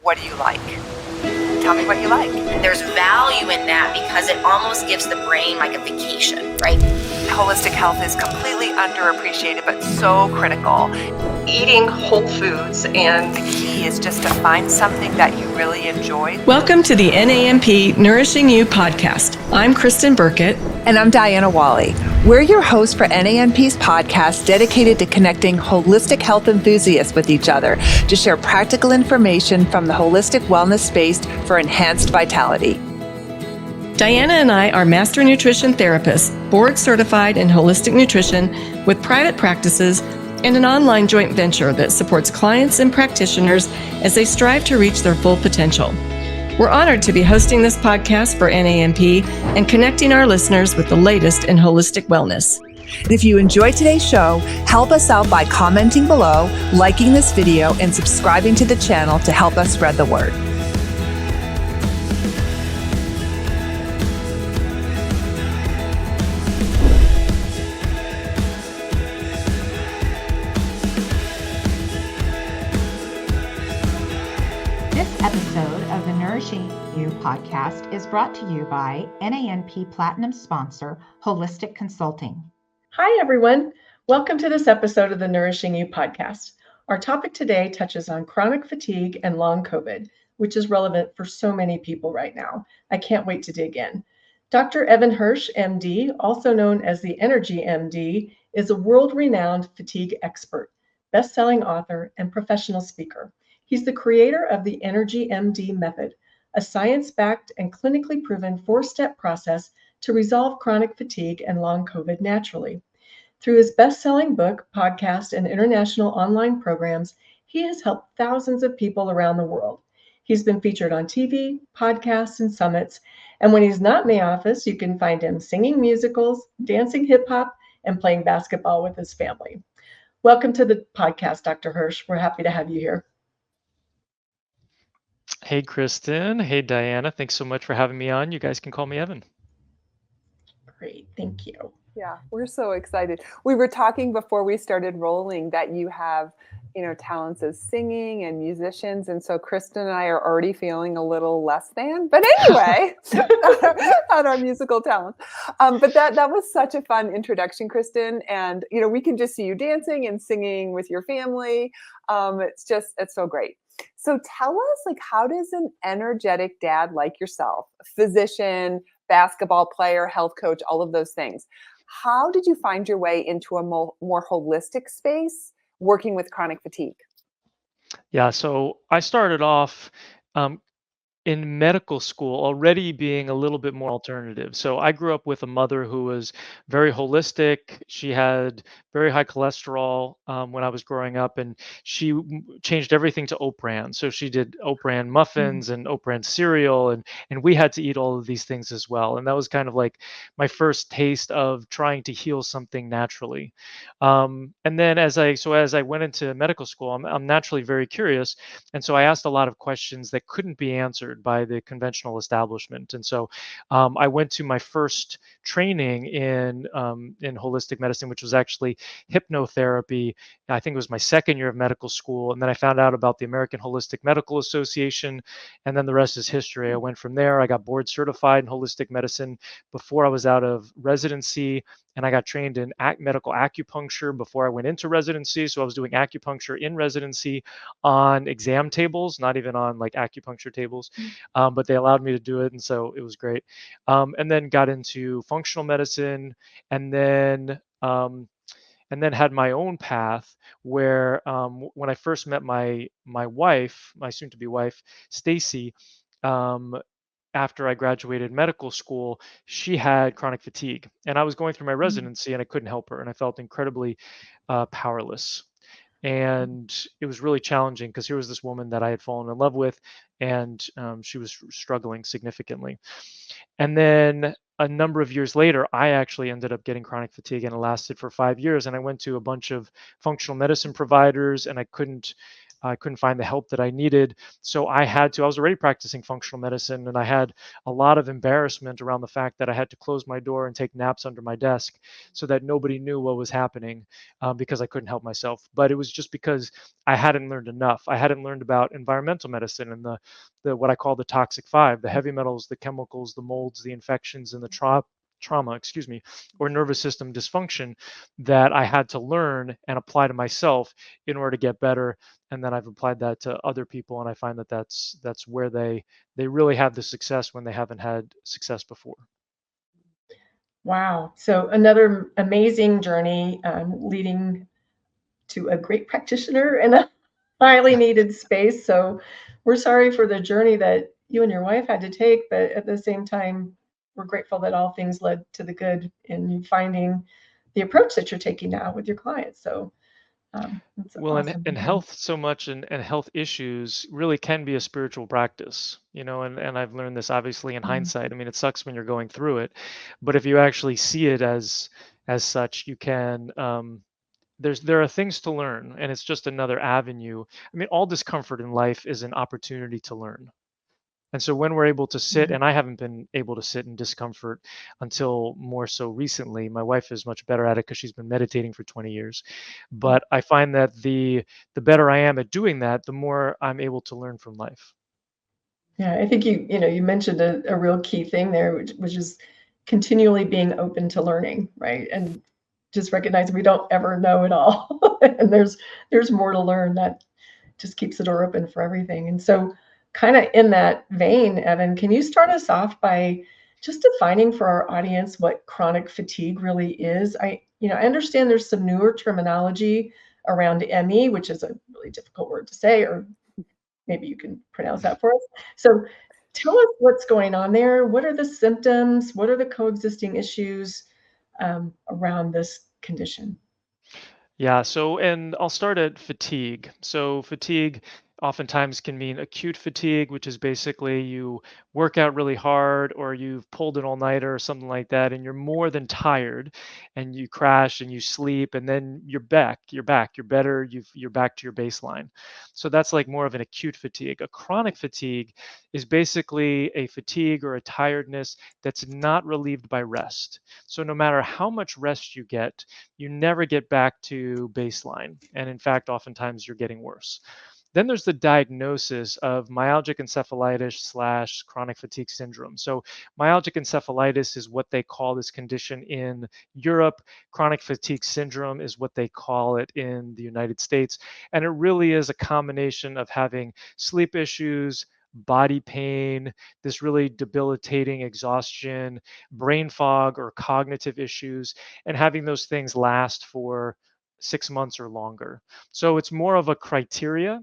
What do you like? Tell me what you like. There's value in that because it almost gives the brain like a vacation, right? Holistic health is completely underappreciated, but so critical. Eating whole foods, and the key is just to find something that you really enjoy. Welcome to the NAMP Nourishing You Podcast. I'm Kristen Burkett. And I'm Diana Wally. We're your hosts for NAMP's podcast dedicated to connecting holistic health enthusiasts with each other to share practical information from the holistic wellness space for enhanced vitality. Diana and I are master nutrition therapists, board certified in holistic nutrition with private practices and an online joint venture that supports clients and practitioners as they strive to reach their full potential. We're honored to be hosting this podcast for NAMP and connecting our listeners with the latest in holistic wellness. And if you enjoyed today's show, help us out by commenting below, liking this video, and subscribing to the channel to help us spread the word. This episode of the Nourishing You podcast is brought to you by NAMP Platinum sponsor, Holistic Consulting. Hi, everyone. Welcome to this episode of the Nourishing You podcast. Our topic today touches on chronic fatigue and long COVID, which is relevant for so many people right now. I can't wait to dig in. Dr. Evan Hirsch, MD, also known as the EnergyMD, is a world-renowned fatigue expert, best-selling author, and professional speaker. He's the creator of the EnergyMD Method, a science-backed and clinically proven four-step process to resolve chronic fatigue and long COVID naturally. Through his best-selling book, podcast, and international online programs, he has helped thousands of people around the world. He's been featured on TV, podcasts, and summits, and when he's not in the office, you can find him singing musicals, dancing hip-hop, and playing basketball with his family. Welcome to the podcast, Dr. Hirsch. We're happy to have you here. Hey, Kristen. Hey, Diana. Thanks so much for having me on. You guys can call me Evan. Great. Thank you. Yeah, we're so excited. We were talking before we started rolling that you have, talents as singing and musicians. And so Kristen and I are already feeling a little less than, but anyway, on our musical talents. But that was such a fun introduction, Kristen. And, we can just see you dancing and singing with your family. It's so great. So tell us, how does an energetic dad like yourself, physician, basketball player, health coach, all of those things, how did you find your way into a more holistic space working with chronic fatigue? Yeah, so I started off in medical school already being a little bit more alternative. So I grew up with a mother who was very holistic. She had very high cholesterol when I was growing up, and she changed everything to oat bran. So she did oat bran muffins and oat bran cereal, and we had to eat all of these things as well. And that was kind of like my first taste of trying to heal something naturally. And then as I went into medical school, I'm naturally very curious, and so I asked a lot of questions that couldn't be answered by the conventional establishment. And so I went to my first training in holistic medicine, which was actually hypnotherapy. I think it was my second year of medical school. And then I found out about the American Holistic Medical Association. And then the rest is history. I went from there. I got board certified in holistic medicine before I was out of residency. And I got trained in medical acupuncture before I went into residency. So I was doing acupuncture in residency on exam tables, not even on acupuncture tables, but they allowed me to do it. And so it was great. And then got into functional medicine, and then had my own path where when I first met my wife, my soon-to-be wife, Stacy, after I graduated medical school, she had chronic fatigue, and I was going through my residency and I couldn't help her, and I felt incredibly powerless. And it was really challenging because here was this woman that I had fallen in love with, and she was struggling significantly. And then a number of years later, I actually ended up getting chronic fatigue, and it lasted for 5 years. And I went to a bunch of functional medicine providers, and I couldn't I couldn't find the help that I needed. So I was already practicing functional medicine, and I had a lot of embarrassment around the fact that I had to close my door and take naps under my desk so that nobody knew what was happening, because I couldn't help myself. But it was just because I hadn't learned enough. I hadn't learned about environmental medicine and the what I call the toxic five, the heavy metals, the chemicals, the molds, the infections, and the trauma, or nervous system dysfunction that I had to learn and apply to myself in order to get better. And then I've applied that to other people, and I find that that's where they really have the success when they haven't had success before. Wow. So another amazing journey, leading to a great practitioner in a highly needed space. So we're sorry for the journey that you and your wife had to take, but at the same time, we're grateful that all things led to the good in you finding the approach that you're taking now with your clients. So it's Well, awesome. and health so much, and health issues really can be a spiritual practice, and I've learned this obviously in Mhm. hindsight. I mean, it sucks when you're going through it, but if you actually see it as such, you can there are things to learn, and it's just another avenue. I mean, all discomfort in life is an opportunity to learn. And so when we're able to sit, Mhm. and I haven't been able to sit in discomfort until more so recently. My wife is much better at it because she's been meditating for 20 years. But I find that the better I am at doing that, the more I'm able to learn from life. Yeah, I think you mentioned a real key thing there, which is continually being open to learning, right? And just recognize we don't ever know it all, and there's more to learn. That just keeps the door open for everything. And so, kind of in that vein, Evan, can you start us off by just defining for our audience what chronic fatigue really is? I understand there's some newer terminology around ME, which is a really difficult word to say, or maybe you can pronounce that for us. So tell us what's going on there. What are the symptoms? What are the coexisting issues around this condition? Yeah, and I'll start at fatigue. So fatigue oftentimes can mean acute fatigue, which is basically you work out really hard, or you've pulled an all-nighter or something like that, and you're more than tired, and you crash and you sleep, and then you're better, you're back to your baseline. So that's like more of an acute fatigue. A chronic fatigue is basically a fatigue or a tiredness that's not relieved by rest. So no matter how much rest you get, you never get back to baseline. And in fact, oftentimes you're getting worse. Then there's the diagnosis of myalgic encephalitis slash chronic fatigue syndrome. So myalgic encephalitis is what they call this condition in Europe. Chronic fatigue syndrome is what they call it in the United States. And it really is a combination of having sleep issues, body pain, this really debilitating exhaustion, brain fog or cognitive issues, and having those things last for 6 months or longer. So it's more of a criteria.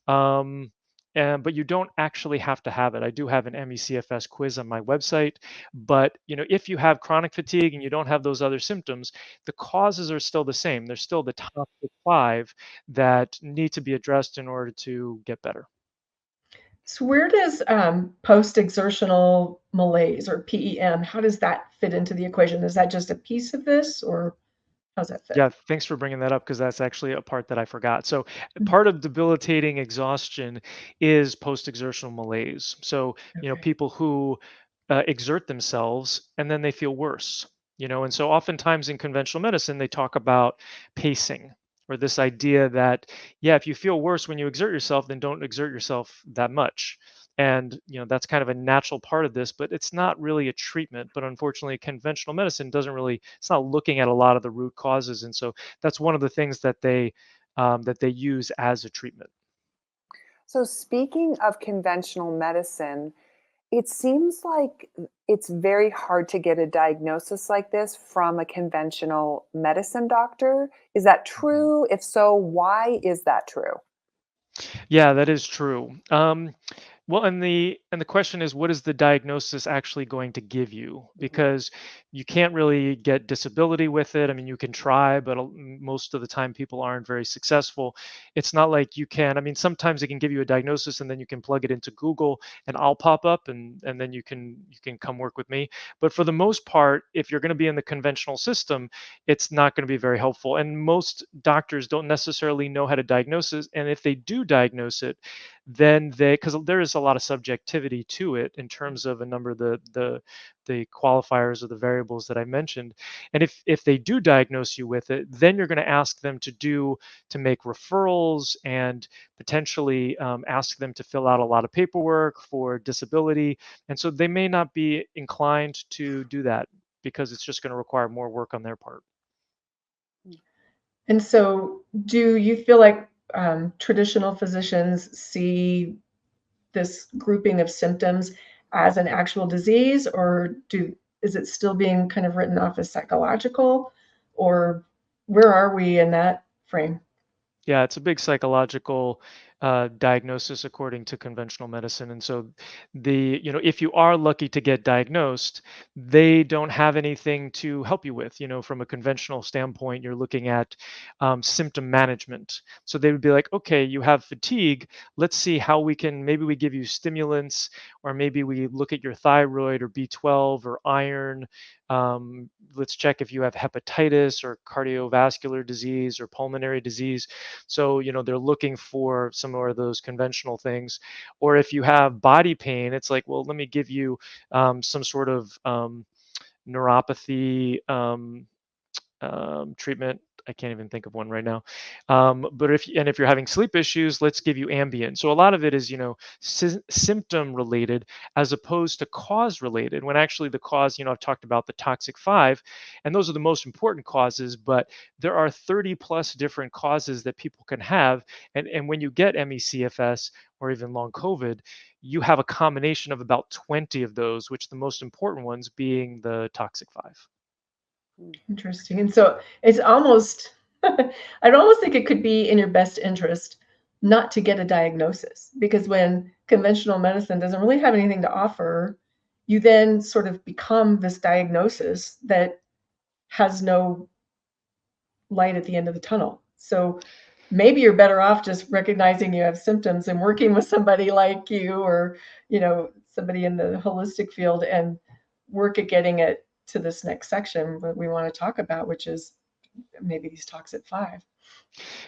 Um, but you don't actually have to have it. I do have an MECFS quiz on my website, but if you have chronic fatigue and you don't have those other symptoms, the causes are still the same. There's still the top five that need to be addressed in order to get better. So where does post-exertional malaise, or PEM, how does that fit into the equation? Is that just a piece of this, or how's that fit? Yeah, thanks for bringing that up because that's actually a part that I forgot. So, part of debilitating exhaustion is post-exertional malaise. So, Okay. people who exert themselves and then they feel worse, and so oftentimes in conventional medicine, they talk about pacing, or this idea that, yeah, if you feel worse when you exert yourself, then don't exert yourself that much. And that's kind of a natural part of this, but it's not really a treatment. But unfortunately, conventional medicine doesn't really, it's not looking at a lot of the root causes. And so that's one of the things that they use as a treatment. So, speaking of conventional medicine, it seems like it's very hard to get a diagnosis like this from a conventional medicine doctor. Is that true? If so, why is that true? Yeah, that is true. Well, and the question is, what is the diagnosis actually going to give you? Because you can't really get disability with it. I mean, you can try, but most of the time people aren't very successful. It's not like you can. I mean, sometimes it can give you a diagnosis, and then you can plug it into Google, and I'll pop up, and then you can come work with me. But for the most part, if you're going to be in the conventional system, it's not going to be very helpful. And most doctors don't necessarily know how to diagnose it. And if they do diagnose it, then because there is a lot of subjectivity to it in terms of a number of the qualifiers or the variables that I mentioned. And if they do diagnose you with it, then you're going to ask them to make referrals and potentially ask them to fill out a lot of paperwork for disability. And so they may not be inclined to do that because it's just going to require more work on their part. And so, do you feel like traditional physicians see this grouping of symptoms as an actual disease, or is it still being kind of written off as psychological, or where are we in that frame? Yeah, it's a big psychological diagnosis according to conventional medicine. And so if you are lucky to get diagnosed, they don't have anything to help you with. From a conventional standpoint, you're looking at symptom management. So they would be like, okay, you have fatigue. Let's see how maybe we give you stimulants, or maybe we look at your thyroid or B12 or iron. Let's check if you have hepatitis or cardiovascular disease or pulmonary disease. So, they're looking for some more of those conventional things. Or if you have body pain, it's like, well, let me give you some sort of neuropathy treatment. I can't even think of one right now. But if you're having sleep issues, let's give you Ambien. So a lot of it is symptom related as opposed to cause related. When actually the cause, I've talked about the toxic 5, and those are the most important causes. But there are 30 plus different causes that people can have, and when you get ME/CFS or even long COVID, you have a combination of about 20 of those, which the most important ones being the toxic 5. Interesting. And so it's almost, I'd almost think it could be in your best interest not to get a diagnosis, because when conventional medicine doesn't really have anything to offer, you then sort of become this diagnosis that has no light at the end of the tunnel. So maybe you're better off just recognizing you have symptoms and working with somebody like you, or, somebody in the holistic field, and work at getting it to this next section that we want to talk about, which is maybe these toxic 5.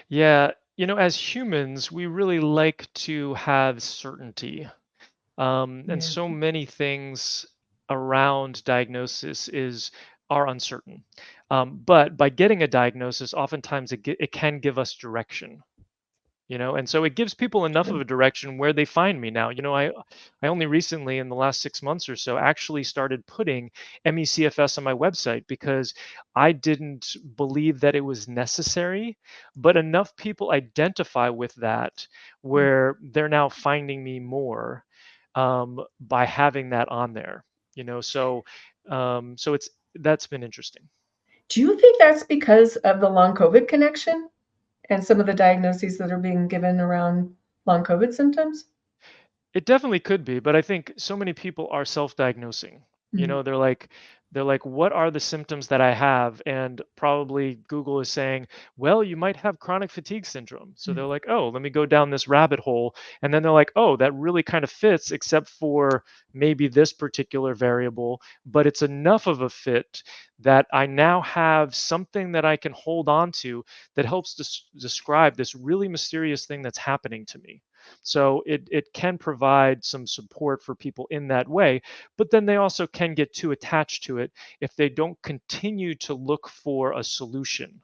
Yeah, as humans, we really like to have certainty. And Yeah. so many things around diagnosis are uncertain. But by getting a diagnosis, oftentimes it can give us direction. And so it gives people enough of a direction where they find me now. I only recently, in the last 6 months or so, actually started putting ME/CFS on my website because I didn't believe that it was necessary, but enough people identify with that where they're now finding me more by having that on there. So that's been interesting. Do you think that's because of the long COVID connection and some of the diagnoses that are being given around long COVID symptoms? It definitely could be, but I think so many people are self-diagnosing. Mm. They're like, what are the symptoms that I have? And probably Google is saying, well, you might have chronic fatigue syndrome. So they're like, oh, let me go down this rabbit hole. And then they're like, oh, that really kind of fits, except for maybe this particular variable, but it's enough of a fit that I now have something that I can hold on to that helps describe this really mysterious thing that's happening to me. So it can provide some support for people in that way, but then they also can get too attached to it if they don't continue to look for a solution.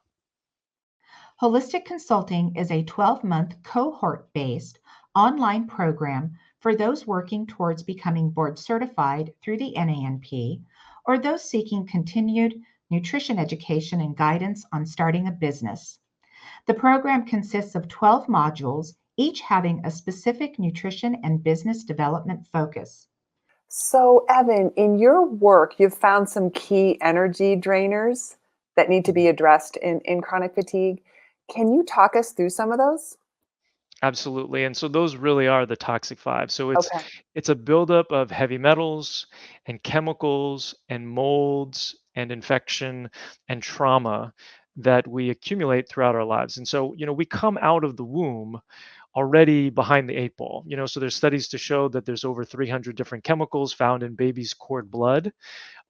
Holistic Consulting is a 12-month cohort-based online program for those working towards becoming board certified through the NANP, or those seeking continued nutrition education and guidance on starting a business. The program consists of 12 modules, each having a specific nutrition and business development focus. So, Evan, in your work, you've found some key energy drainers that need to be addressed in chronic fatigue. Can you talk us through some of those? Absolutely. And so those really are the toxic five. So Okay. it's a buildup of heavy metals and chemicals and molds and infection and trauma that we accumulate throughout our lives. And so, we come out of the womb already behind the eight ball. So there's studies to show that there's over 300 different chemicals found in babies' cord blood,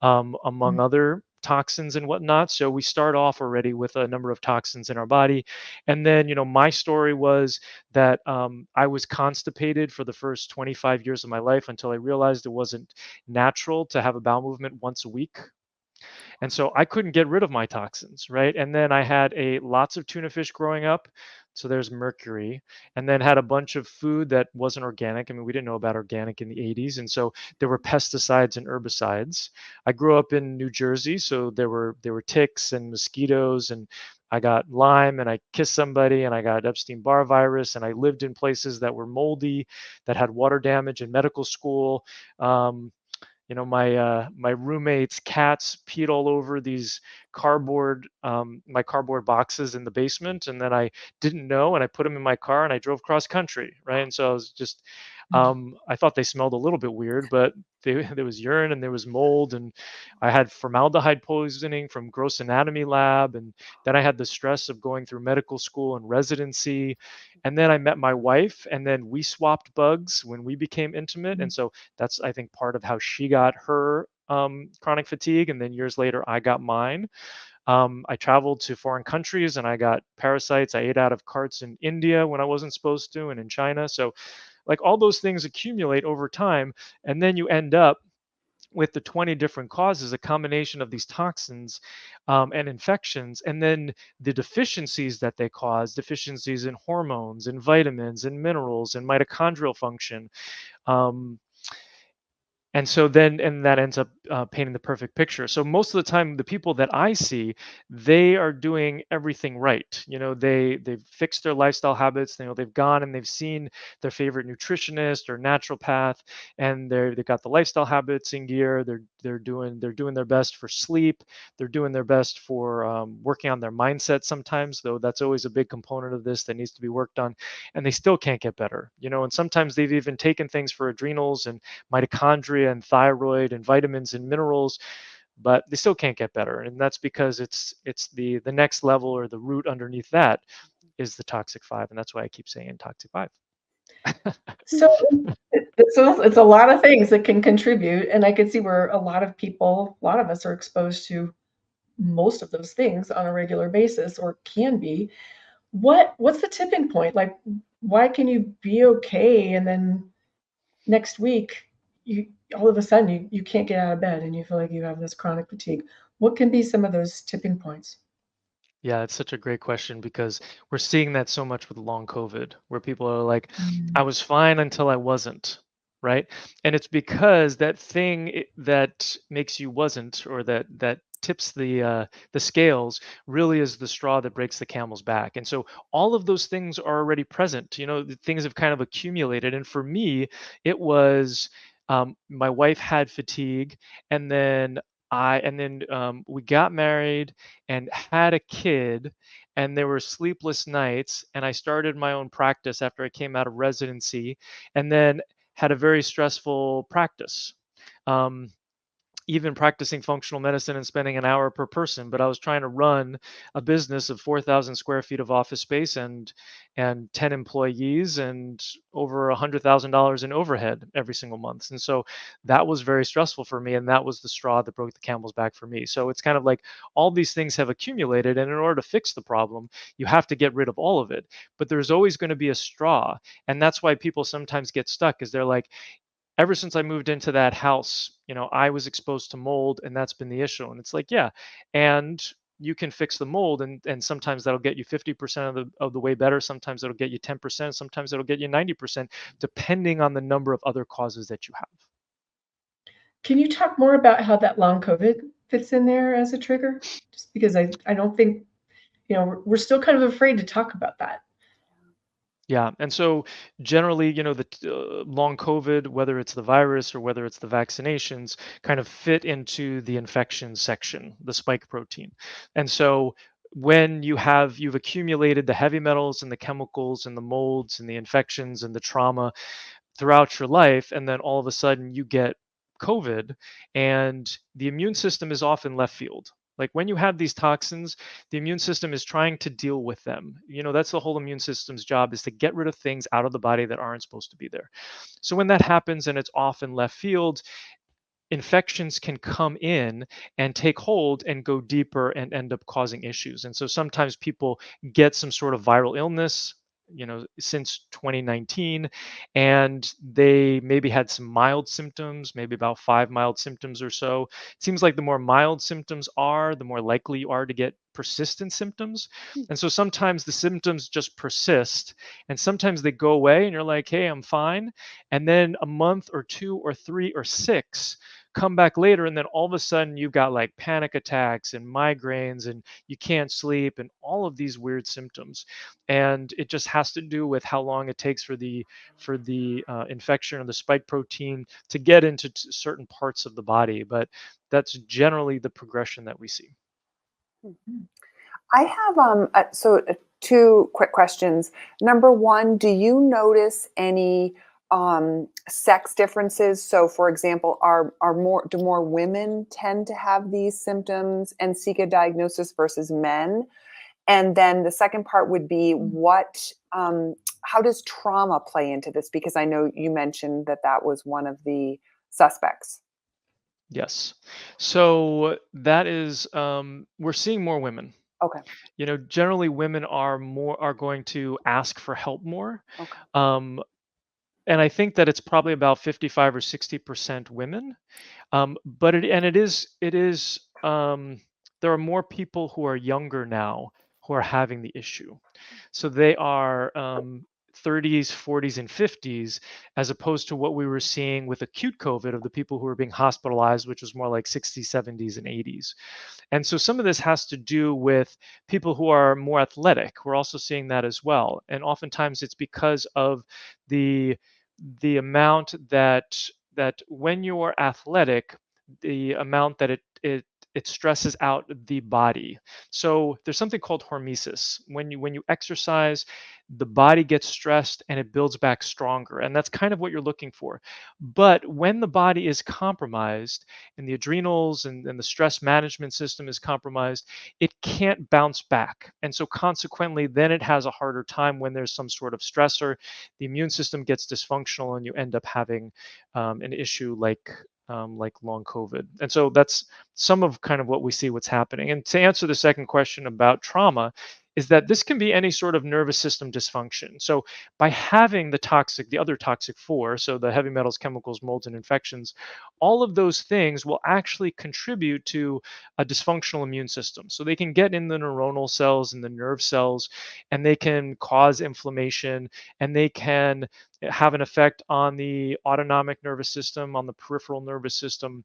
among other toxins and whatnot. So we start off already with a number of toxins in our body. And then, my story was that I was constipated for the first 25 years of my life until I realized it wasn't natural to have a bowel movement once a week. And so I couldn't get rid of my toxins, right? And then I had a lots of tuna fish growing up. So there's mercury, and then had a bunch of food that wasn't organic. I mean, we didn't know about organic in the 80s. And so there were pesticides and herbicides. I grew up in New Jersey, so there were ticks and mosquitoes, and I got Lyme, and I kissed somebody, and I got Epstein-Barr virus, and I lived in places that were moldy, that had water damage in medical school. My roommate's cats peed all over these my cardboard boxes in the basement, and then I didn't know, and I put them in my car, and I drove cross country, right? And so I was just, I thought they smelled a little bit weird, but there was urine and there was mold, and I had formaldehyde poisoning from gross anatomy lab, and then I had the stress of going through medical school and residency, and then I met my wife, and then we swapped bugs when we became intimate, and so that's, I think, part of how she got her chronic fatigue, and then years later I got mine. I traveled to foreign countries and I got parasites. I ate out of carts in India when I wasn't supposed to, and in China. So, like, all those things accumulate over time, and then you end up with the 20 different causes, a combination of these toxins and infections, and then the deficiencies that they cause, deficiencies in hormones and vitamins and minerals and mitochondrial function. Um, and so then, and that ends up painting the perfect picture. So most of the time, the people that I see, they are doing everything right. They've fixed their lifestyle habits. They've gone and they've seen their favorite nutritionist or naturopath, and they've got the lifestyle habits in gear. They're doing their best for sleep. They're doing their best for working on their mindset. Sometimes, though, that's always a big component of this that needs to be worked on, and they still can't get better. And sometimes they've even taken things for adrenals and mitochondria and thyroid and vitamins and minerals, but they still can't get better, and that's because it's the next level, or the root underneath that is the toxic five, and that's why I keep saying toxic five. So it's a lot of things that can contribute, and I can see where a lot of us are exposed to most of those things on a regular basis, or can be. What's the tipping point? Like, why can you be okay and then next week you all of a sudden you can't get out of bed and you feel like you have this chronic fatigue? What can be some of those tipping points? Yeah, it's such a great question, because we're seeing that so much with long COVID, where people are like, I was fine until I wasn't, right? And it's because that thing that makes you wasn't, or that tips the scales, really is the straw that breaks the camel's back. And so all of those things are already present. The things have kind of accumulated. And for me, it was, my wife had fatigue, and then we got married and had a kid, and there were sleepless nights, and I started my own practice after I came out of residency, and then had a very stressful practice. Um, Even practicing functional medicine and spending an hour per person, but I was trying to run a business of 4,000 square feet of office space, and 10 employees, and over $100,000 in overhead every single month. And so that was very stressful for me, and that was the straw that broke the camel's back for me. So it's kind of like all these things have accumulated, and in order to fix the problem, you have to get rid of all of it. But there's always going to be a straw, and that's why people sometimes get stuck, is they're like, ever since I moved into that house, I was exposed to mold, and that's been the issue. And it's like, yeah, and you can fix the mold, and sometimes that'll get you 50% of the way better. Sometimes it'll get you 10%. Sometimes it'll get you 90%, depending on the number of other causes that you have. Can you talk more about how that long COVID fits in there as a trigger? Just because I don't think, we're still kind of afraid to talk about that. Yeah, and so generally, the long COVID, whether it's the virus or whether it's the vaccinations, kind of fit into the infection section, the spike protein. And so when you've accumulated the heavy metals and the chemicals and the molds and the infections and the trauma throughout your life, and then all of a sudden you get COVID, and the immune system is often left field. Like when you have these toxins, the immune system is trying to deal with them. That's the whole immune system's job, is to get rid of things out of the body that aren't supposed to be there. So when that happens and it's often left field, infections can come in and take hold and go deeper and end up causing issues. And so sometimes people get some sort of viral illness, since 2019, and they maybe had some mild symptoms, maybe about 5 mild symptoms or so. It seems like the more mild symptoms are, the more likely you are to get persistent symptoms. And so sometimes the symptoms just persist, and sometimes they go away and you're like, hey, I'm fine. And then a month or 2 or 3 or 6 come back later, and then all of a sudden you've got like panic attacks and migraines, and you can't sleep, and all of these weird symptoms. And it just has to do with how long it takes for the infection or the spike protein to get into certain parts of the body. But that's generally the progression that we see. I have two quick questions. Number one, do you notice any sex differences? So, for example, do more women tend to have these symptoms and seek a diagnosis versus men? And then the second part would be how does trauma play into this? Because I know you mentioned that was one of the suspects. Yes. So that is, we're seeing more women. Okay. Generally women are going to ask for help more. Okay. And I think that it's probably about 55 or 60% women. But it is there are more people who are younger now who are having the issue. So they are 30s, 40s, and 50s, as opposed to what we were seeing with acute COVID of the people who were being hospitalized, which was more like 60s, 70s, and 80s. And so some of this has to do with people who are more athletic. We're also seeing that as well. And oftentimes it's because of the amount that when you're athletic, the amount that it stresses out the body. So there's something called hormesis. When you exercise, the body gets stressed and it builds back stronger. And that's kind of what you're looking for. But when the body is compromised and the adrenals and the stress management system is compromised, it can't bounce back. And so consequently, then it has a harder time when there's some sort of stressor. The immune system gets dysfunctional and you end up having an issue like long COVID. And so that's some of kind of what we see what's happening. And to answer the second question about trauma, is that this can be any sort of nervous system dysfunction. So by having the other toxic 4, so the heavy metals, chemicals, molds, and infections, all of those things will actually contribute to a dysfunctional immune system. So they can get in the neuronal cells and the nerve cells, and they can cause inflammation, and they can have an effect on the autonomic nervous system, on the peripheral nervous system.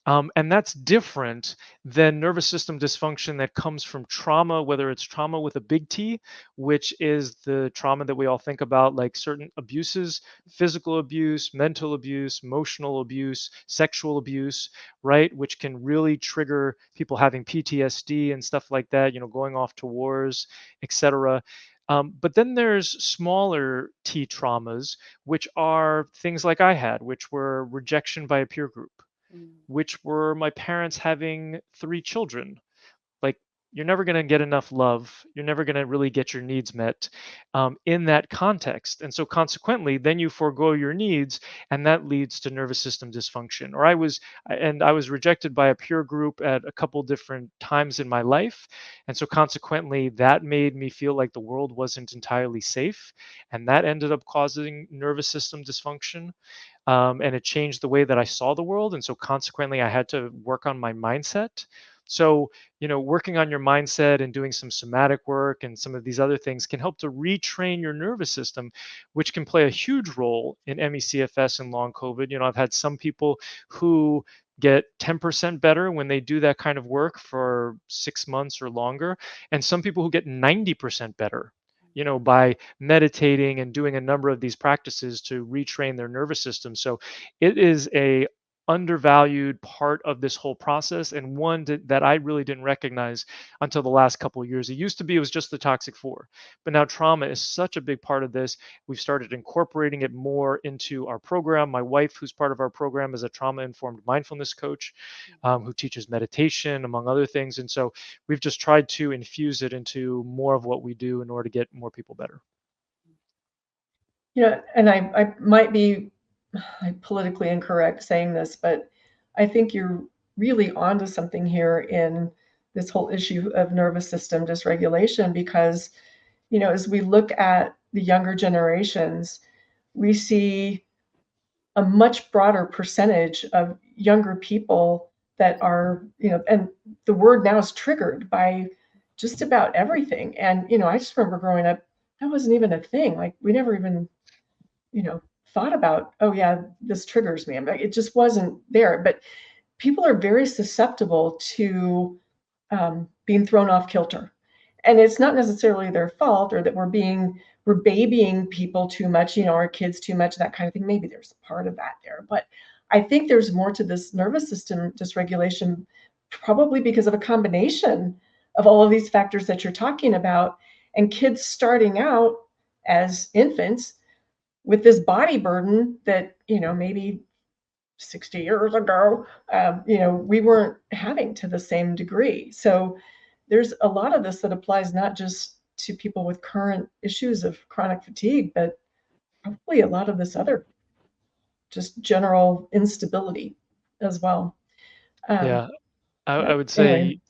And that's different than nervous system dysfunction that comes from trauma, whether it's trauma with a big T, which is the trauma that we all think about, like certain abuses, physical abuse, mental abuse, emotional abuse, sexual abuse, right? Which can really trigger people having PTSD and stuff like that, going off to wars, etc. But then there's smaller T traumas, which are things like I had, which were rejection by a peer group, which were my parents having 3 children. Like, you're never going to get enough love. You're never going to really get your needs met in that context. And so consequently, then you forego your needs, and that leads to nervous system dysfunction. Or I was rejected by a peer group at a couple different times in my life. And so consequently, that made me feel like the world wasn't entirely safe. And that ended up causing nervous system dysfunction. And it changed the way that I saw the world. And so consequently, I had to work on my mindset. So, working on your mindset and doing some somatic work and some of these other things can help to retrain your nervous system, which can play a huge role in ME/CFS and long COVID. I've had some people who get 10% better when they do that kind of work for 6 months or longer, and some people who get 90% better by meditating and doing a number of these practices to retrain their nervous system. So it is a undervalued part of this whole process, and one that I really didn't recognize until the last couple of years. It used to be it was just the toxic four, but now trauma is such a big part of this. We've started incorporating it more into our program. My wife, who's part of our program, is a trauma-informed mindfulness coach who teaches meditation, among other things. And so we've just tried to infuse it into more of what we do in order to get more people better. And I might be politically incorrect saying this, but I think you're really onto something here in this whole issue of nervous system dysregulation, because, as we look at the younger generations, we see a much broader percentage of younger people that are, and the word now is triggered by just about everything. And, I just remember growing up, that wasn't even a thing. Like, we never even, thought about, oh yeah, this triggers me. It just wasn't there. But people are very susceptible to being thrown off kilter. And it's not necessarily their fault, or that we're babying people too much, our kids too much, that kind of thing. Maybe there's part of that there. But I think there's more to this nervous system dysregulation, probably because of a combination of all of these factors that you're talking about, and kids starting out as infants with this body burden that, maybe 60 years ago, we weren't having to the same degree. So there's a lot of this that applies not just to people with current issues of chronic fatigue, but probably a lot of this other just general instability as well. Yeah, I would Anyway,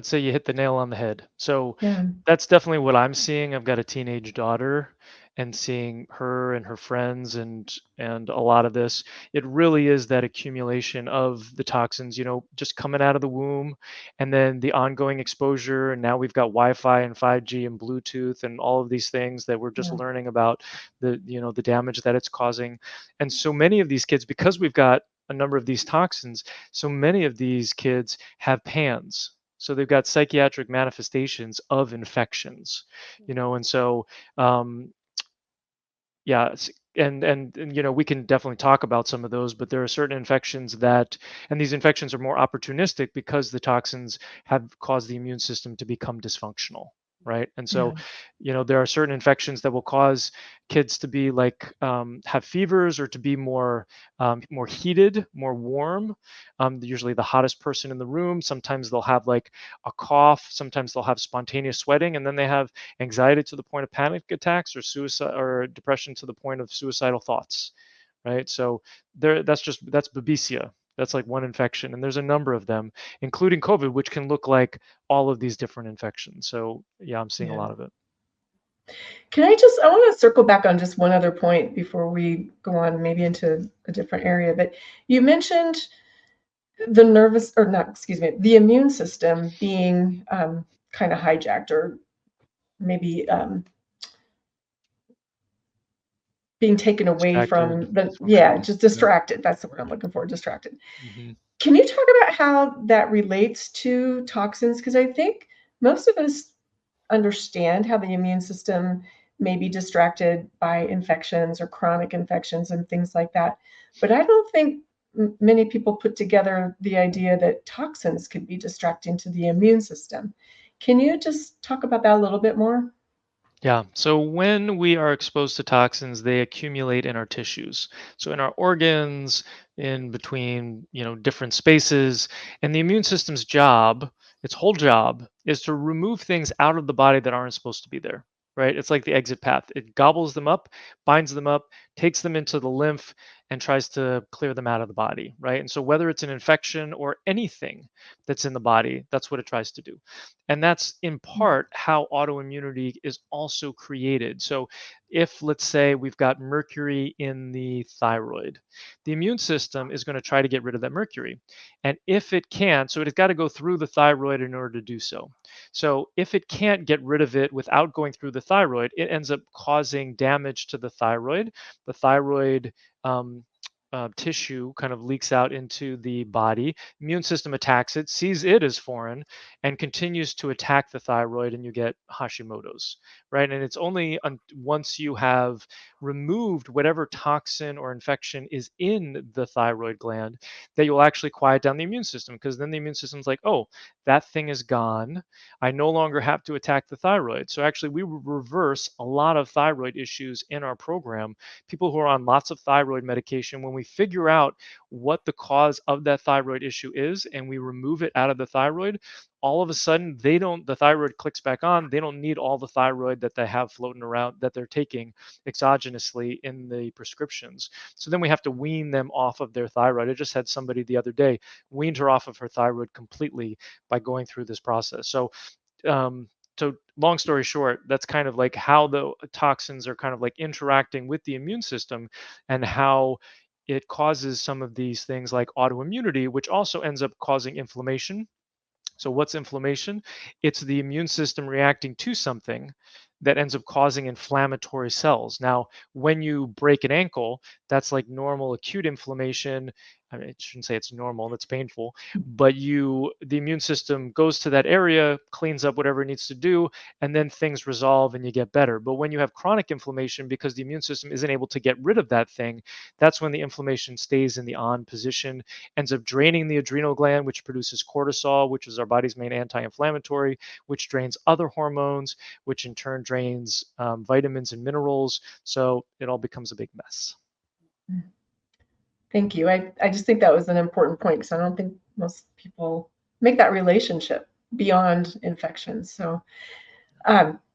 say you hit the nail on the head. So yeah, that's definitely what I'm seeing. I've got a teenage daughter, and seeing her and her friends and a lot of this, it really is that accumulation of the toxins, just coming out of the womb, and then the ongoing exposure. And now we've got Wi-Fi and 5G and Bluetooth and all of these things that we're just yeah, learning about the damage that it's causing. And so many of these kids, because we've got a number of these toxins, so many of these kids have PANS. So they've got psychiatric manifestations of infections, and so yeah, and we can definitely talk about some of those, but there are certain infections and these infections are more opportunistic because the toxins have caused the immune system to become dysfunctional, right? And so, yeah, there are certain infections that will cause kids to be like have fevers, or to be more heated, more warm. Usually the hottest person in the room. Sometimes they'll have like a cough. Sometimes they'll have spontaneous sweating, and then they have anxiety to the point of panic attacks, or suicide or depression to the point of suicidal thoughts, right? So that's babesia. That's like one infection, and there's a number of them, including COVID, which can look like all of these different infections. So yeah, I'm seeing a yeah. lot of it. I want to circle back on just one other point before we go on maybe into a different area. But you mentioned the the immune system being kind of hijacked, or maybe being taken away Distracted, from dysfunctional. just Yeah. distracted. That's the word I'm looking for, distracted. Mhm. Can you talk about how that relates to toxins? Because I think most of us understand how the immune system may be distracted by infections or chronic infections and things like that. But I don't think many people put together the idea that toxins could be distracting to the immune system. Can you just talk about that a little bit more? Yeah. So when we are exposed to toxins, they accumulate in our tissues. So in our organs, in between, different spaces. And the immune system's job, its whole job, is to remove things out of the body that aren't supposed to be there. Right? It's like the exit path. It gobbles them up, binds them up, takes them into the lymph, and tries to clear them out of the body. Right? And so whether it's an infection or anything that's in the body, that's what it tries to do. And that's in part how autoimmunity is also created. So, if let's say we've got mercury in the thyroid, the immune system is going to try to get rid of that mercury. And if it can't, so it's got to go through the thyroid in order to do so. So, if it can't get rid of it without going through the thyroid, it ends up causing damage to the thyroid. The thyroid, um, tissue kind of leaks out into the body. Immune system attacks it, sees it as foreign, and continues to attack the thyroid, and you get Hashimoto's, right? And it's only once you have removed whatever toxin or infection is in the thyroid gland that you'll actually quiet down the immune system, because then the immune system's like, oh, that thing is gone. I no longer have to attack the thyroid. So actually, we reverse a lot of thyroid issues in our program. People who are on lots of thyroid medication, when we figure out what the cause of that thyroid issue is and we remove it out of the thyroid, all of a sudden the thyroid clicks back on. They don't need all the thyroid that they have floating around that they're taking exogenously in the prescriptions. So then we have to wean them off of their thyroid. I just had somebody the other day weaned her off of her thyroid completely by going through this process. Um, so long story short, that's kind of like how the toxins are kind of like interacting with the immune system, and how it causes some of these things like autoimmunity, which also ends up causing inflammation. So what's inflammation? It's the immune system reacting to something that ends up causing inflammatory cells. Now, when you break an ankle, that's like normal acute inflammation. I mean, I shouldn't say it's normal, that's painful, but the immune system goes to that area, cleans up whatever it needs to do, and then things resolve and you get better. But when you have chronic inflammation, because the immune system isn't able to get rid of that thing, that's when the inflammation stays in the on position, ends up draining the adrenal gland, which produces cortisol, which is our body's main anti-inflammatory, which drains other hormones, which in turn drains vitamins and minerals. So it all becomes a big mess. Thank you. I just think that was an important point, because I don't think most people make that relationship beyond infections. So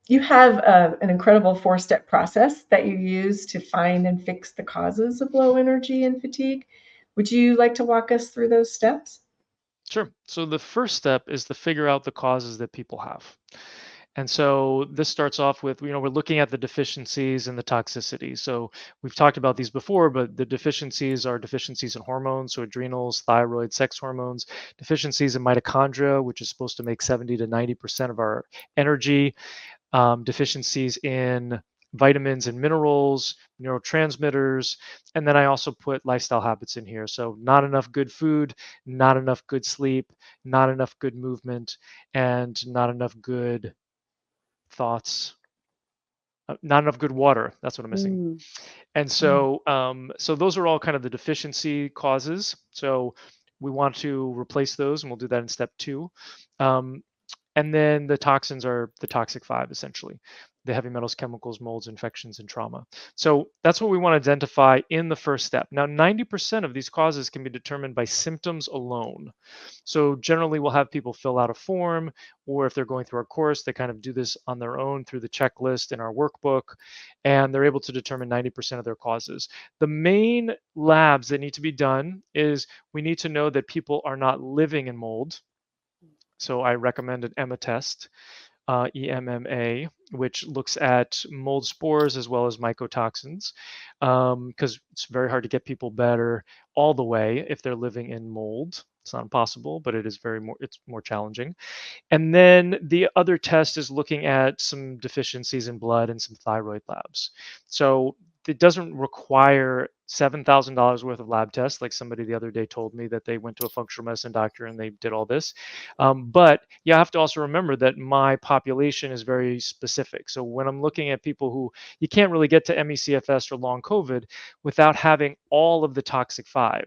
you have an incredible 4-step process that you use to find and fix the causes of low energy and fatigue. Would you like to walk us through those steps? Sure. So the first step is to figure out the causes that people have. And so this starts off with, we're looking at the deficiencies and the toxicity. So we've talked about these before, but the deficiencies are deficiencies in hormones, so adrenals, thyroid, sex hormones, deficiencies in mitochondria, which is supposed to make 70 to 90% of our energy, deficiencies in vitamins and minerals, neurotransmitters, and then I also put lifestyle habits in here. So not enough good food, not enough good sleep, not enough good movement, and not enough good thoughts, not enough good water. That's what I'm missing. And so so those are all kind of the deficiency causes. So we want to replace those, and we'll do that in step 2. And then the toxins are the toxic 5, essentially: the heavy metals, chemicals, molds, infections, and trauma. So that's what we want to identify in the first step. Now, 90% of these causes can be determined by symptoms alone. So generally, we'll have people fill out a form, or if they're going through our course, they kind of do this on their own through the checklist in our workbook, and they're able to determine 90% of their causes. The main labs that need to be done is we need to know that people are not living in mold. So I recommend an EMMA test, EMMA, which looks at mold spores as well as mycotoxins, because it's very hard to get people better all the way if they're living in mold. It's not impossible, but it's more challenging. And then the other test is looking at some deficiencies in blood and some thyroid labs. So it doesn't require $7,000 worth of lab tests, like somebody the other day told me that they went to a functional medicine doctor and they did all this. But you have to also remember that my population is very specific. So when I'm looking at people who, you can't really get to ME/CFS or long COVID without having all of the toxic 5.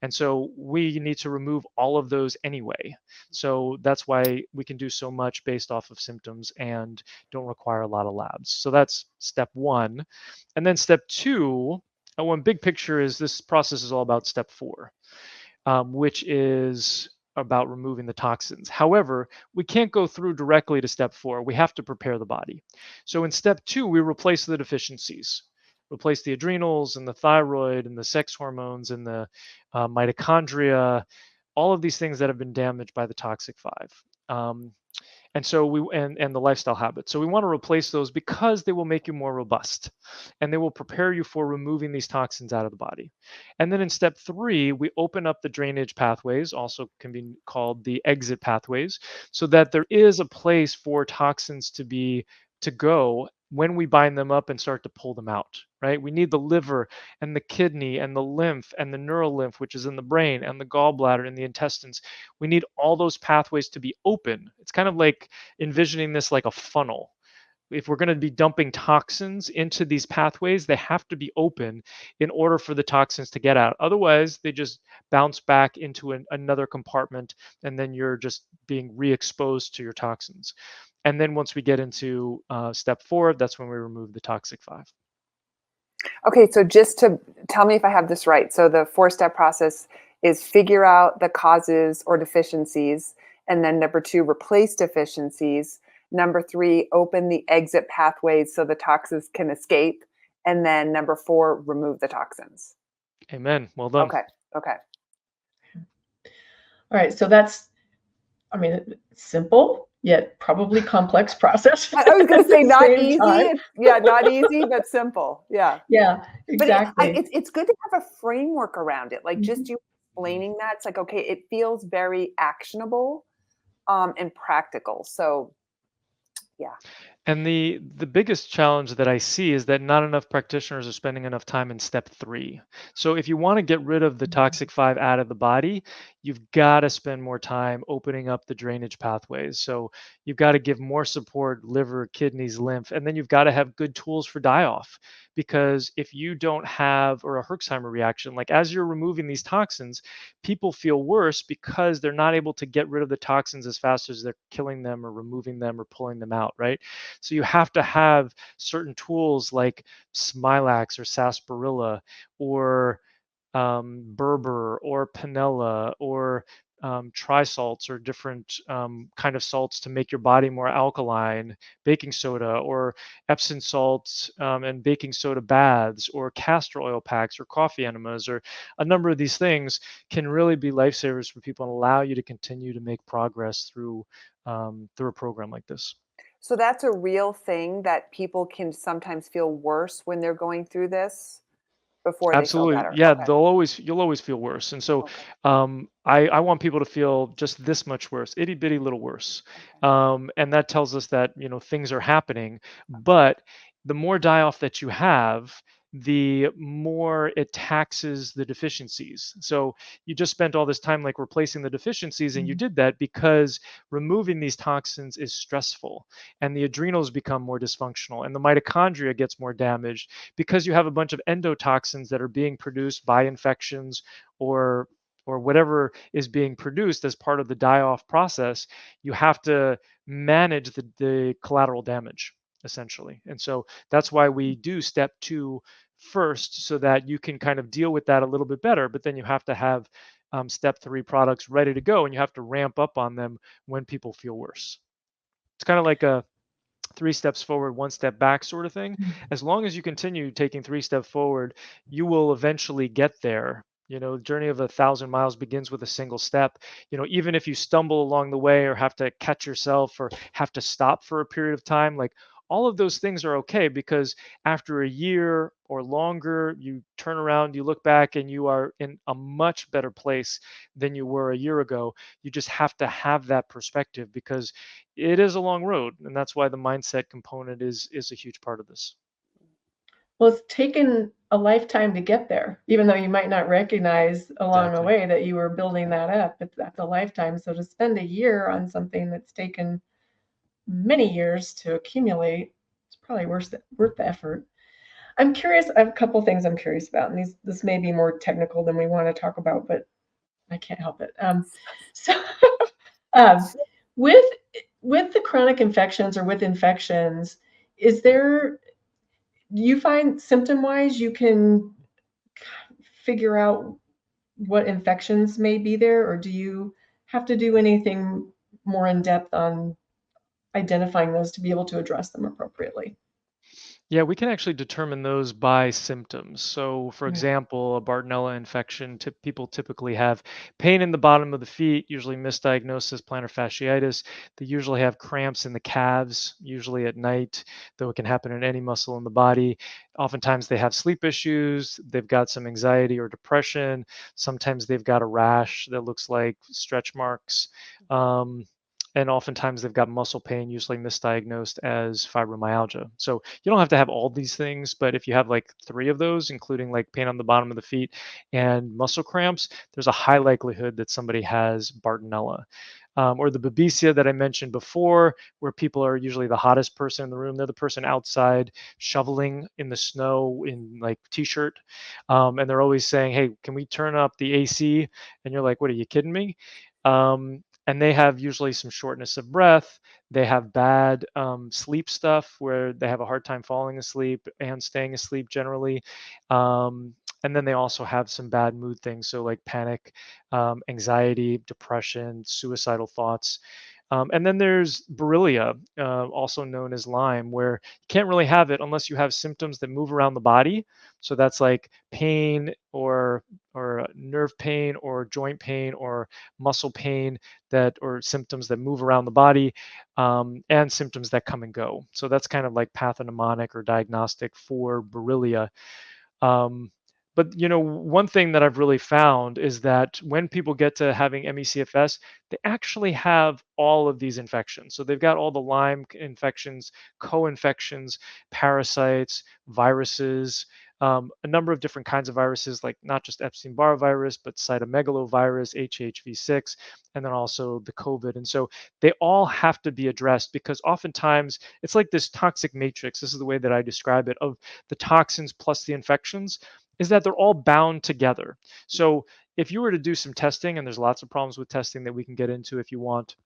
And so we need to remove all of those anyway. So that's why we can do so much based off of symptoms and don't require a lot of labs. So that's step 1. And then step 2, one big picture, is this process is all about step 4, which is about removing the toxins. However, we can't go through directly to step 4. We have to prepare the body. So in step 2, we replace the deficiencies, replace the adrenals and the thyroid and the sex hormones and the mitochondria, all of these things that have been damaged by the toxic 5. And so and the lifestyle habits. So we want to replace those because they will make you more robust and they will prepare you for removing these toxins out of the body. And then in step 3, we open up the drainage pathways, also can be called the exit pathways, so that there is a place for toxins to go when we bind them up and start to pull them out, right? We need the liver and the kidney and the lymph and the neural lymph, which is in the brain, and the gallbladder and the intestines. We need all those pathways to be open. It's kind of like envisioning this like a funnel. If we're going to be dumping toxins into these pathways, they have to be open in order for the toxins to get out. Otherwise, they just bounce back into another compartment, and then you're just being re-exposed to your toxins. And then once we get into step 4, that's when we remove the toxic 5. Okay, so just to tell me if I have this right. So the 4-step process is figure out the causes or deficiencies. And then number 2, replace deficiencies. Number 3, open the exit pathways so the toxins can escape. And then number 4, remove the toxins. Amen. Well done. Okay. Okay. All right. So that's, I mean, simple yet probably complex process. I was going to say not easy. Time. Yeah, not easy, but simple. Yeah. Yeah, exactly. But it's good to have a framework around it. Like just you explaining that, it's like, okay, it feels very actionable and practical. So yeah. And the biggest challenge that I see is that not enough practitioners are spending enough time in step 3. So if you want to get rid of the toxic 5 out of the body, you've got to spend more time opening up the drainage pathways. So you've got to give more support, liver, kidneys, lymph, and then you've got to have good tools for die-off. Because if you don't have, or a Herxheimer reaction, like as you're removing these toxins, people feel worse because they're not able to get rid of the toxins as fast as they're killing them or removing them or pulling them out, right? So you have to have certain tools like Smilax or sarsaparilla or berber or panela or trisalts or different kind of salts to make your body more alkaline, baking soda or Epsom salts and baking soda baths or castor oil packs or coffee enemas, or a number of these things can really be lifesavers for people and allow you to continue to make progress through a program like this. So that's a real thing that people can sometimes feel worse when they're going through this before they feel Absolutely. better. Yeah, Okay. you'll always feel worse. And so Okay. I want people to feel just this much worse, itty bitty little worse. And that tells us that, things are happening, but the more die off that you have, the more it taxes the deficiencies. So you just spent all this time like replacing the deficiencies, and you did that because removing these toxins is stressful, and the adrenals become more dysfunctional, and the mitochondria gets more damaged because you have a bunch of endotoxins that are being produced by infections or whatever is being produced as part of the die-off process. You have to manage the collateral damage, essentially. And so that's why we do step 2 first, so that you can kind of deal with that a little bit better. But then you have to have step 3 products ready to go, and you have to ramp up on them when people feel worse. It's kind of like a 3 steps forward, 1 step back sort of thing. As long as you continue taking 3 steps forward, you will eventually get there. The journey of 1,000 miles begins with a single step. Even if you stumble along the way or have to catch yourself or have to stop for a period of time, like all of those things are okay, because after a year or longer, you turn around, you look back, and you are in a much better place than you were a year ago. You just have to have that perspective, because it is a long road, and that's why the mindset component is a huge part of this. Well, it's taken a lifetime to get there, even though you might not recognize along the way that you were building that up. That's a lifetime. So to spend a year on something that's taken many years to accumulate, it's probably worth the effort. I'm curious. I have a couple things I'm curious about, and this may be more technical than we want to talk about, but I can't help it. With the chronic infections or with infections, do you find symptom-wise you can figure out what infections may be there, or do you have to do anything more in depth on identifying those to be able to address them appropriately? Yeah, we can actually determine those by symptoms. So, for example, a Bartonella infection, people typically have pain in the bottom of the feet, usually misdiagnosed as plantar fasciitis. They usually have cramps in the calves, usually at night, though it can happen in any muscle in the body. Oftentimes, they have sleep issues. They've got some anxiety or depression. Sometimes they've got a rash that looks like stretch marks. And oftentimes they've got muscle pain, usually misdiagnosed as fibromyalgia. So you don't have to have all these things, but if you have like 3 of those, including like pain on the bottom of the feet and muscle cramps, there's a high likelihood that somebody has Bartonella. Or the babesia that I mentioned before, where people are usually the hottest person in the room. They're the person outside shoveling in the snow in like t-shirt, and they're always saying, "Hey, can we turn up the AC?" And you're like, "What, are you kidding me?" And they have usually some shortness of breath. They have bad sleep stuff where they have a hard time falling asleep and staying asleep generally. And then they also have some bad mood things. So, like panic, anxiety, depression, suicidal thoughts. And then there's Borrelia, also known as Lyme, where you can't really have it unless you have symptoms that move around the body. So that's like pain or nerve pain or joint pain or muscle pain that or symptoms that move around the body, and symptoms that come and go. So that's kind of like pathognomonic or diagnostic for Borrelia. Um, but one thing that I've really found is that when people get to having ME/CFS, they actually have all of these infections. So they've got all the Lyme infections, co-infections, parasites, viruses, a number of different kinds of viruses, like not just Epstein-Barr virus, but cytomegalovirus, HHV6, and then also the COVID. And so they all have to be addressed because oftentimes it's like this toxic matrix. This is the way that I describe it, of the toxins plus the infections, is that they're all bound together. So if you were to do some testing, and there's lots of problems with testing that we can get into if you want,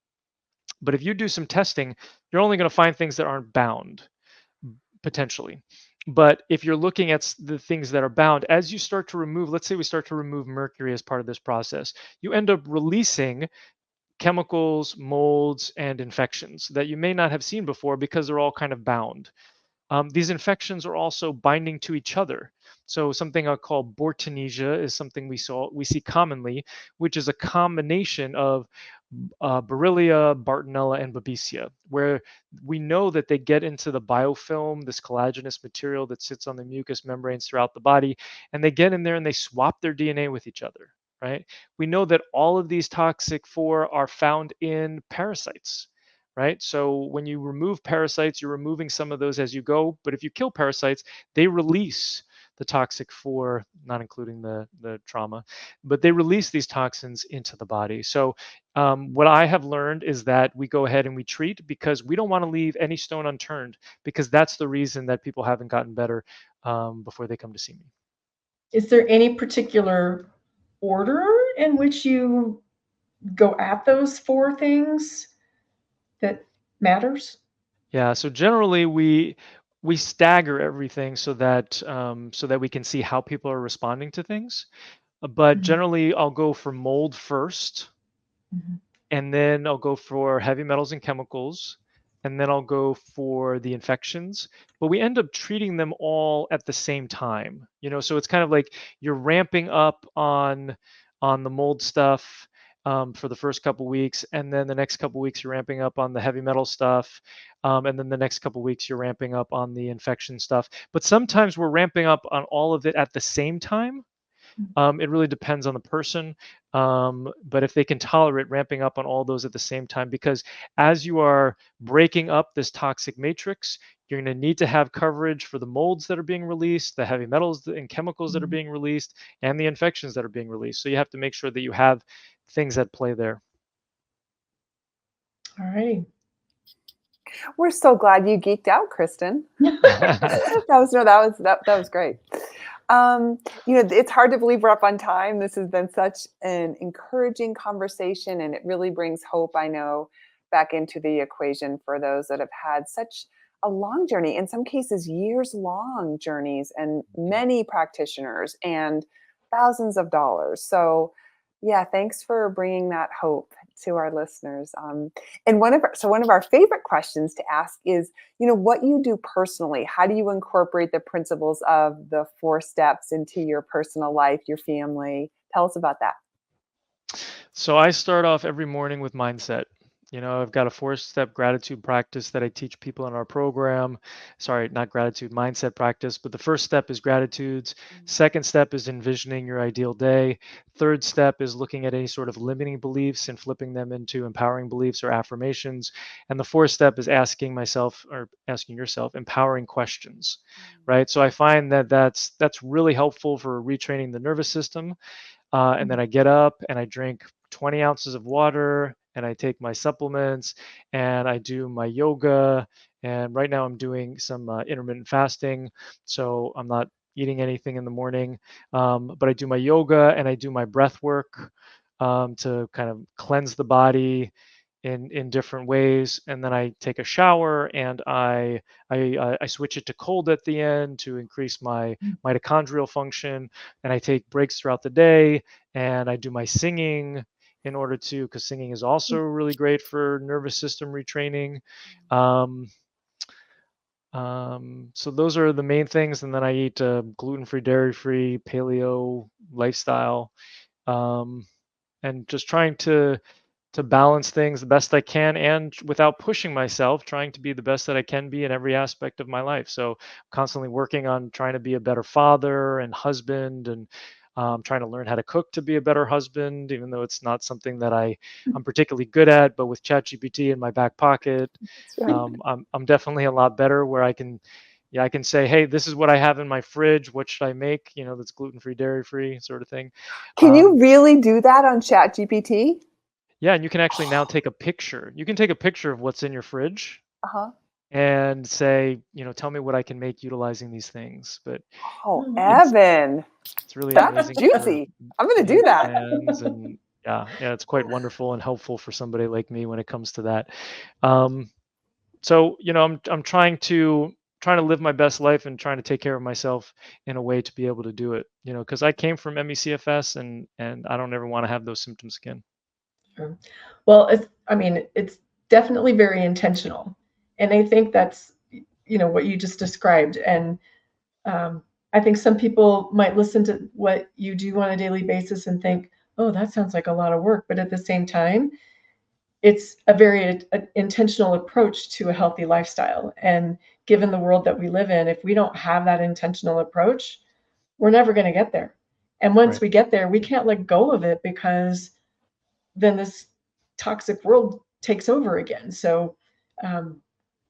but if you do some testing, you're only going to find things that aren't bound, potentially. But if you're looking at the things that are bound, as you start to remove, let's say we start to remove mercury as part of this process, you end up releasing chemicals, molds, and infections that you may not have seen before because they're all kind of bound. These infections are also binding to each other. So something I call Bortezomia is something we see commonly, which is a combination of Borrelia, Bartonella, and Babesia, where we know that they get into the biofilm, this collagenous material that sits on the mucous membranes throughout the body, and they get in there and they swap their DNA with each other. Right? We know that all of these toxic 4 are found in parasites. Right? So when you remove parasites, you're removing some of those as you go. But if you kill parasites, they release the toxic 4, not including the trauma, but they release these toxins into the body. So what I have learned is that we go ahead and we treat because we don't want to leave any stone unturned, because that's the reason that people haven't gotten better before they come to see me. Is there any particular order in which you go at those 4 things that matters? Yeah, so generally we stagger everything so that we can see how people are responding to things. But Mhm. generally, I'll go for mold first, Mhm. and then I'll go for heavy metals and chemicals, and then I'll go for the infections. But we end up treating them all at the same time. So it's kind of like you're ramping up on the mold stuff for the first couple weeks, and then the next couple weeks you're ramping up on the heavy metal stuff, and then the next couple weeks you're ramping up on the infection stuff. But sometimes we're ramping up on all of it at the same time. It really depends on the person, but if they can tolerate ramping up on all those at the same time, because as you are breaking up this toxic matrix, you're going to need to have coverage for the molds that are being released, the heavy metals and chemicals that are being released, and the infections that are being released. So you have to make sure that you have things at play there. All righty. We're so glad you geeked out, Kristen. that was great. It's hard to believe we're up on time. This has been such an encouraging conversation, and it really brings hope, I know, back into the equation for those that have had such a long journey, in some cases years long journeys, and many practitioners and thousands of dollars. So yeah, thanks for bringing that hope to our listeners. And one of our favorite questions to ask is, what you do personally. How do you incorporate the principles of the 4 steps into your personal life, your family? Tell us about that. So I start off every morning with mindset. I've got a 4-step gratitude practice that I teach people in our program. Sorry, not gratitude, mindset practice. But the first step is gratitudes. Second step is envisioning your ideal day. Third step is looking at any sort of limiting beliefs and flipping them into empowering beliefs or affirmations. And the fourth step is asking myself or asking yourself empowering questions, right? So I find that that's really helpful for retraining the nervous system. And then I get up and I drink 20 ounces of water and I take my supplements and I do my yoga. And right now I'm doing some intermittent fasting. So I'm not eating anything in the morning. But I do my yoga and I do my breath work to kind of cleanse the body in different ways, and then I take a shower and I switch it to cold at the end to increase my mitochondrial function, and I take breaks throughout the day, and I do my singing in order to because singing is also really great for nervous system retraining. Um, so those are the main things, and then I eat gluten-free, dairy-free, paleo lifestyle, um, and just trying to balance things the best I can and without pushing myself, trying to be the best that I can be in every aspect of my life. So constantly working on trying to be a better father and husband and trying to learn how to cook to be a better husband, even though it's not something that I'm particularly good at, but with ChatGPT in my back pocket, I'm definitely a lot better where I can say, hey, this is what I have in my fridge. What should I make? That's gluten-free, dairy-free sort of thing. Can you really do that on ChatGPT? Yeah, and you can actually now take a picture. You can take a picture of what's in your fridge Uh-huh. and say, tell me what I can make utilizing these things. But Oh, it's Evan, it's really that's amazing for juicy. I'm going to do meal that. plans and yeah, it's quite wonderful and helpful for somebody like me when it comes to that. Um, so I'm trying to live my best life and trying to take care of myself in a way to be able to do it. Because I came from MECFS and I don't ever want to have those symptoms again. Sure. Well, it's definitely very intentional. And I think that's, what you just described. And I think some people might listen to what you do on a daily basis and think, oh, that sounds like a lot of work. But at the same time, it's a very intentional approach to a healthy lifestyle. And given the world that we live in, if we don't have that intentional approach, we're never going to get there. And once Right. we get there, we can't let go of it because then this toxic world takes over again. So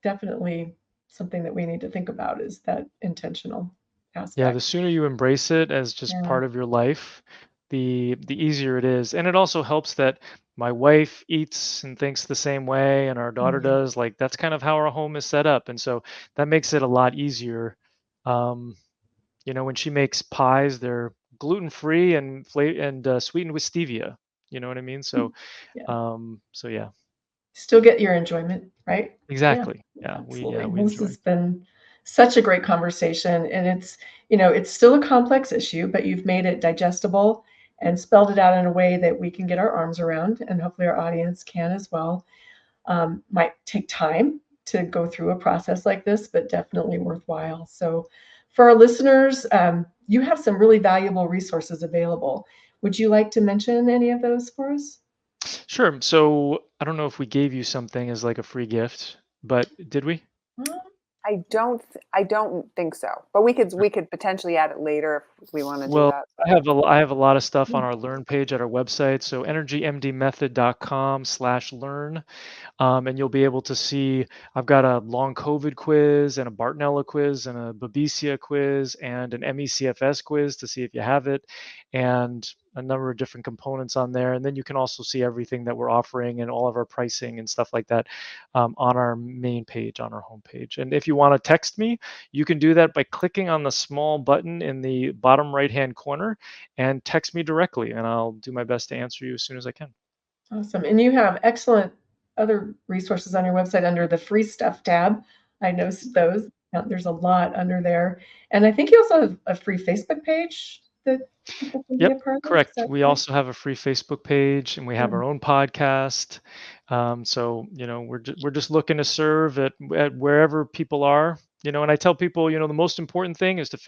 definitely something that we need to think about is that intentional Yeah, aspect. the sooner you embrace it as just Yeah. part of your life, the easier it is. And it also helps that my wife eats and thinks the same way and our daughter Mhm. does. Like that's kind of how our home is set up. And so that makes it a lot easier. Um, when she makes pies, they're gluten-free and sweetened with stevia. You know what I mean? So Yeah. so yeah, Still get your enjoyment, right? Yeah, exactly. Yeah, absolutely. we Well, this enjoy. has been such a great conversation, and it's still a complex issue, but you've made it digestible and spelled it out in a way that we can get our arms around, and hopefully our audience can as well. Might take time to go through a process like this, but definitely worthwhile. So, for our listeners, you have some really valuable resources available. Would you like to mention any of those for us? Sure. So I don't know if we gave you something as like a free gift, but did we? I don't think so. But we could potentially add it later if we want to do Well, that. I have a lot of stuff on our Learn page at our website. So energymdmethod.com/learn. And you'll be able to see I've got a long COVID quiz and a Bartonella quiz and a Babesia quiz and an MECFS quiz to see if you have it, and a number of different components on there. And then you can also see everything that we're offering and all of our pricing and stuff like that on our main page, on our homepage. And if you want to text me, you can do that by clicking on the small button in the bottom right-hand corner and text me directly, and I'll do my best to answer you as soon as I can. Awesome. And you have excellent other resources on your website under the free stuff tab. I noticed those. There's a lot under there. And I think you also have a free Facebook page that people can be a Yep, part of. Is correct. that We correct? also have a free Facebook page, and we have Yeah. our own podcast. So we're just looking to serve at wherever people are. And I tell people, the most important thing is to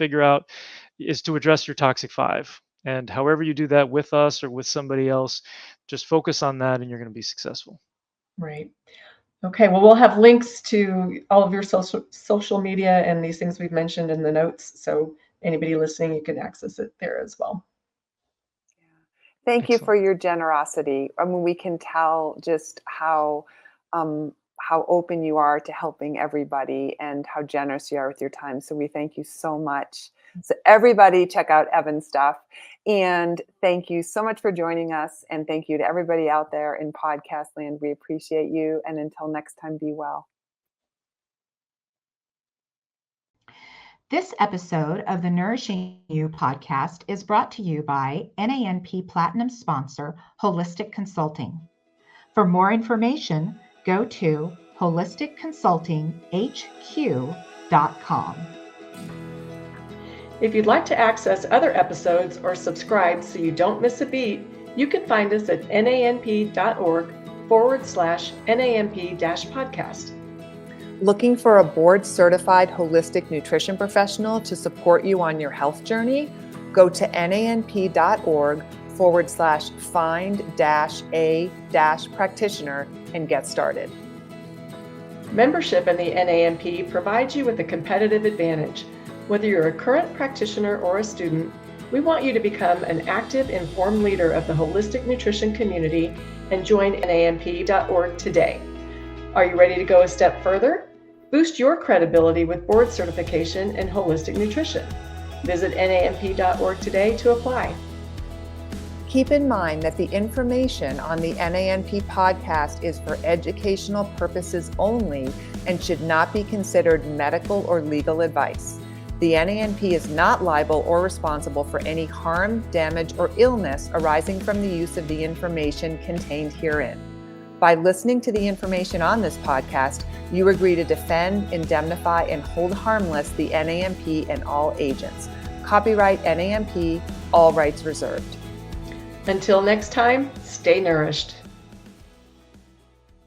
address your toxic five. And however you do that with us or with somebody else, just focus on that, and you're going to be successful. Right. Okay. Well, we'll have links to all of your social media and these things we've mentioned in the notes. So anybody listening, you can access it there as well. Thank you for Excellent. your generosity. I mean, we can tell just how open you are to helping everybody and how generous you are with your time. So we thank you so much. So everybody check out Evan's stuff. And thank you so much for joining us. And thank you to everybody out there in podcast land. We appreciate you. And until next time, be well. This episode of the Nourishing You podcast is brought to you by NANP Platinum sponsor, Holistic Consulting. For more information, go to holisticconsultinghq.com. If you'd like to access other episodes or subscribe so you don't miss a beat, you can find us at nanp.org/NANP-podcast. Looking for a board-certified holistic nutrition professional to support you on your health journey? Go to nanp.org/find-a-practitioner and get started. Membership in the NANP provides you with a competitive advantage. Whether you're a current practitioner or a student, we want you to become an active, informed leader of the holistic nutrition community and join nanp.org today. Are you ready to go a step further? Boost your credibility with board certification in holistic nutrition. Visit nanp.org today to apply. Keep in mind that the information on the NANP podcast is for educational purposes only and should not be considered medical or legal advice. The NANP is not liable or responsible for any harm, damage, or illness arising from the use of the information contained herein. By listening to the information on this podcast, you agree to defend, indemnify, and hold harmless the NANP and all agents. Copyright NANP, all rights reserved. Until next time, stay nourished.